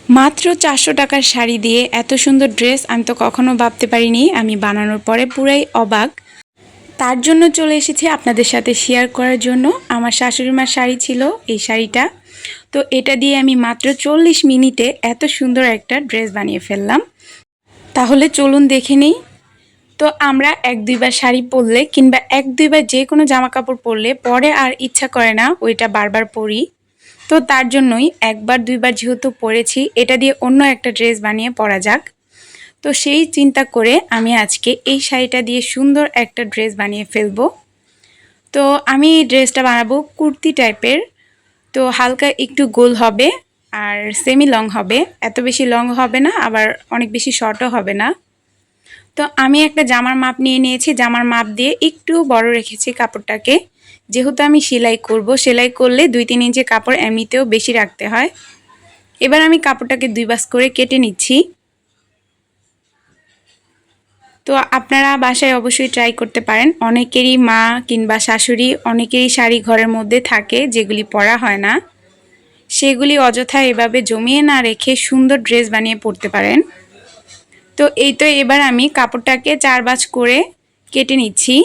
মাত্র 400 টাকার শাড়ি দিয়ে এত সুন্দর ড্রেস আমি তো কখনো ভাবতে পারিনি। আমি বানানোর পরে পুরাই অবাক। তার জন্য চলে এসেছি আপনাদের সাথে শেয়ার করার জন্য। আমার শাশুড়ি মার শাড়ি ছিল এই শাড়িটা। তো এটা দিয়ে আমি মাত্র 40 মিনিটে এত সুন্দর একটা ড্রেস বানিয়ে ফেললাম। তাহলে চলুন দেখে নিই। তো আমরা এক দুইবার শাড়ি পরলে কিংবা এক দুইবার যে কোনো জামা কাপড় পরলে পরে আর ইচ্ছা করে না ওইটা বারবার পরি। তো তার জন্যই একবার দুইবার যেহেতু পরেছি, এটা দিয়ে অন্য একটা ড্রেস বানিয়ে পরা যাক। তো সেই চিন্তা করে আমি আজকে এই শাড়িটা দিয়ে সুন্দর একটা ড্রেস বানিয়ে ফেলবো। তো আমি এই ড্রেসটা বানাবো কুর্তি টাইপের। তো হালকা একটু গোল হবে আর সেমি লং হবে, এত বেশি লং হবে না, আবার অনেক বেশি শর্টও হবে না। তো আমি একটা জামার মাপ নিয়ে নিয়েছি, জামার মাপ দিয়ে একটু বড় রেখেছি কাপড়টাকে। যেহেতু আমি সেলাই করব, সেলাই করলে 2-3 ইঞ্চি কাপড় এমনিতেও বেশি রাখতে হয়। এবার আমি কাপড়টাকে 2 ভাঁজ করে কেটে নিচ্ছি। তো আপনারা বাসায় অবশ্যই ট্রাই করতে পারেন। অনেকেরই মা কিংবা শাশুড়ি অনেকেরই শাড়ি ঘরের মধ্যে থাকে যেগুলি পরা হয় না, সেগুলি অযথা এভাবে জমিয়ে না রেখে সুন্দর ড্রেস বানিয়ে পরতে পারেন। তো এই তো এবার আমি কাপড়টাকে 4 ভাঁজ করে কেটে নিচ্ছি।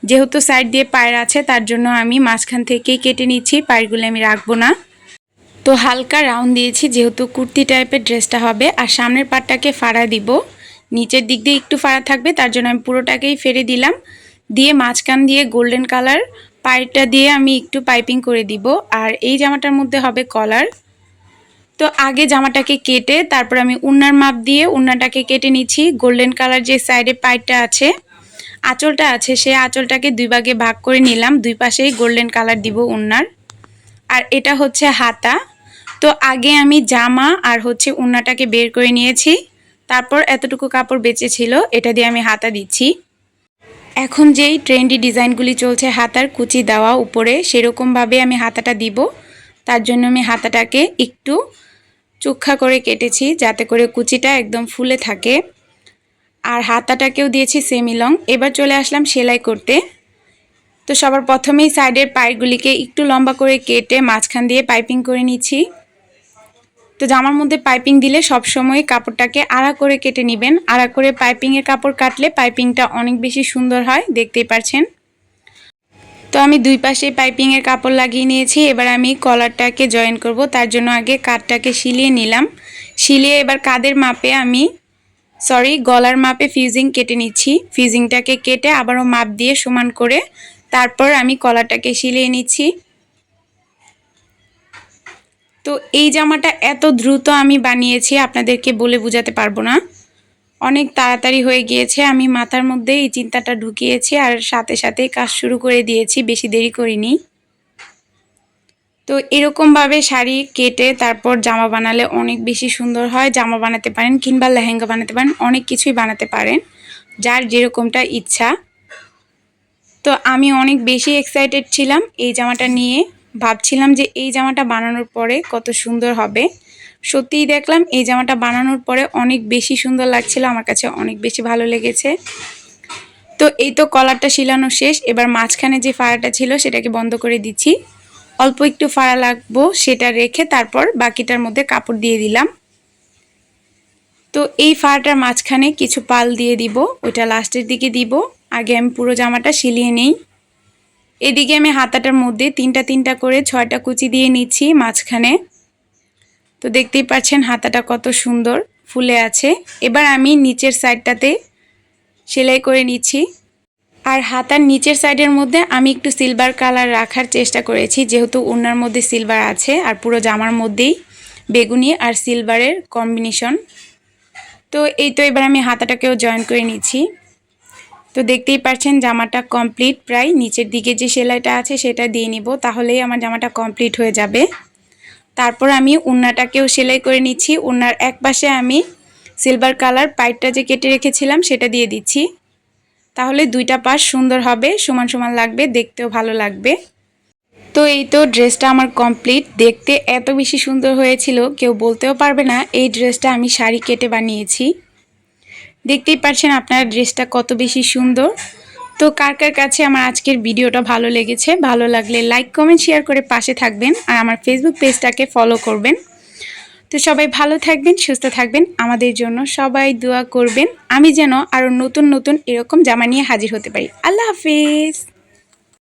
যেহেতু সাইড দিয়ে পায়ের আছে তার জন্য আমি মাঝখান থেকেই কেটে নিচ্ছি, পায়েরগুলো আমি রাখবো না। তো হালকা রাউন্ড দিয়েছি যেহেতু কুর্তি টাইপের ড্রেসটা হবে। আর সামনের পাটটাকে ফাড়া দিব, নিচের দিক দিয়ে একটু ফাড়া থাকবে, তার জন্য আমি পুরোটাকেই ফেরে দিলাম। দিয়ে মাঝখান দিয়ে গোল্ডেন কালার পায়েরটা দিয়ে আমি একটু পাইপিং করে দিব। আর এই জামাটার মধ্যে হবে কলার। তো আগে জামাটাকে কেটে তারপর আমি উন্নার মাপ দিয়ে উন্নাটাকে কেটে নিচ্ছি। গোল্ডেন কালার যে সাইডে পাইপটা আছে, আঁচলটা আছে, সেই আঁচলটাকে 2 ভাগে ভাগ করে নিলাম। 2 পাশেই গোল্ডেন কালার দিব উন্নার। আর এটা হচ্ছে হাতা। তো আগে আমি জামা আর হচ্ছে উন্নাটাকে বের করে নিয়েছি, তারপর এতটুকু কাপড় বেঁচে ছিল, এটা দিয়ে আমি হাতা দিচ্ছি। এখন যেই ট্রেন্ডি ডিজাইনগুলি চলছে হাতার কুচি দেওয়া উপরে, সেরকমভাবে আমি হাতাটা দিব। তার জন্য আমি হাতাটাকে একটু চোখা করে কেটেছি যাতে করে কুচিটা একদম ফুলে থাকে। আর হাতাটাকেও দিয়েছি সেমি লং। এবার চলে আসলাম সেলাই করতে। তো সবার প্রথমেই সাইডের পাইপগুলিকে একটু লম্বা করে কেটে মাঝখান দিয়ে পাইপিং করে নিচ্ছি। তো জামার মধ্যে পাইপিং দিলে সবসময় কাপড়টাকে আড়া করে কেটে নেবেন। আড়া করে পাইপিংয়ের কাপড় কাটলে পাইপিংটা অনেক বেশি সুন্দর হয়, দেখতেই পাচ্ছেন। তো আমি 2 পাশে পাইপিংয়ের কাপড় লাগিয়ে নিয়েছি। এবার আমি কলারটাকে জয়েন করব, তার জন্য আগে কাঁধটাকে সিলিয়ে নিলাম। সিলিয়ে এবার কাঁধের মাপে গলার মাপে ফিউজিং কেটে নিচ্ছি। ফিউজিংটাকে কেটে আবারও মাপ দিয়ে সমান করে তারপর আমি কলারটাকে সিলিয়ে নিচ্ছি। তো এই জামাটা এত দ্রুত আমি বানিয়েছি আপনাদেরকে বলে বোঝাতে পারবো না, অনেক তাড়াতাড়ি হয়ে গিয়েছে। আমি মাথার মধ্যে এই চিন্তাটা ঢুকিয়েছি আর সাথে সাথে কাজ শুরু করে দিয়েছি, বেশি দেরি করিনি। তো এরকমভাবে শাড়ি কেটে তারপর জামা বানালে অনেক বেশি সুন্দর হয়। জামা বানাতে পারেন কিংবা লেহেঙ্গা বানাতে পারেন, অনেক কিছুই বানাতে পারেন, যার যেরকমটা ইচ্ছা। তো আমি অনেক বেশি এক্সাইটেড ছিলাম এই জামাটা নিয়ে। ভাবছিলাম যে এই জামাটা বানানোর পরে কত সুন্দর হবে। সত্যিই দেখলাম এই জামাটা বানানোর পরে অনেক বেশি সুন্দর লাগছিল, আমার কাছে অনেক বেশি ভালো লেগেছে। তো এই তো কলারটা শিলানো শেষ। এবার মাঝখানে যে ফাড়াটা ছিল সেটাকে বন্ধ করে দিচ্ছি। অল্প একটু ফাড়া লাগবো, সেটা রেখে তারপর বাকিটার মধ্যে কাপড় দিয়ে দিলাম। তো এই ফাড়াটার মাঝখানে কিছু পাল দিয়ে দিব, ওইটা লাস্টের দিকে দিব। আগে আমি পুরো জামাটা সিলিয়ে নেই। এদিকে আমি হাতাটার মধ্যে 3টা করে 6টা কুচি দিয়ে নিচ্ছি মাঝখানে। তো দেখতেই পাচ্ছেন হাতাটা কত সুন্দর ফুলে আছে। এবার আমি নিচের সাইডটাতে সেলাই করে নিচ্ছি। আর হাতার নিচের সাইডের মধ্যে আমি একটু সিলভার কালার রাখার চেষ্টা করেছি, যেহেতু ওড়নার মধ্যে সিলভার আছে আর পুরো জামার মধ্যেই বেগুনি আর সিলভারের কম্বিনেশন। তো এই তো এবার আমি হাতাটাকেও জয়েন করে নিচ্ছি। তো দেখতেই পাচ্ছেন জামাটা কমপ্লিট প্রায়। নিচের দিকে যে সেলাইটা আছে সেটা দিয়ে নিব, তাহলেই আমার জামাটা কমপ্লিট হয়ে যাবে। তারপর আমি ওড়নাটাকেও সেলাই করে নিচ্ছি। ওড়নার এক পাশে আমি সিলভার কালার পাইপটা যে কেটে রেখেছিলাম সেটা দিয়ে দিচ্ছি, তাহলে 2টা পাশ সুন্দর হবে, সমান সমান লাগবে, দেখতেও ভালো লাগবে। তো এই তো ড্রেসটা আমার কমপ্লিট। দেখতে এত বেশি সুন্দর হয়েছিল কেউ বলতেও পারবে না এই ড্রেসটা আমি শাড়ি কেটে বানিয়েছি। দেখতেই পাচ্ছেন আপনার ড্রেসটা কত বেশি সুন্দর। তো কার কার কাছে আমার আজকের ভিডিওটা ভালো লেগেছে, ভালো লাগলে লাইক কমেন্ট শেয়ার করে পাশে থাকবেন আর আমার ফেসবুক পেজটাকে ফলো করবেন। তো সবাই ভালো থাকবেন, সুস্থ থাকবেন, আমাদের জন্য সবাই দোয়া করবেন, আমি যেন আরও নতুন নতুন এরকম জামা নিয়ে হাজির হতে পারি। আল্লাহ হাফিজ।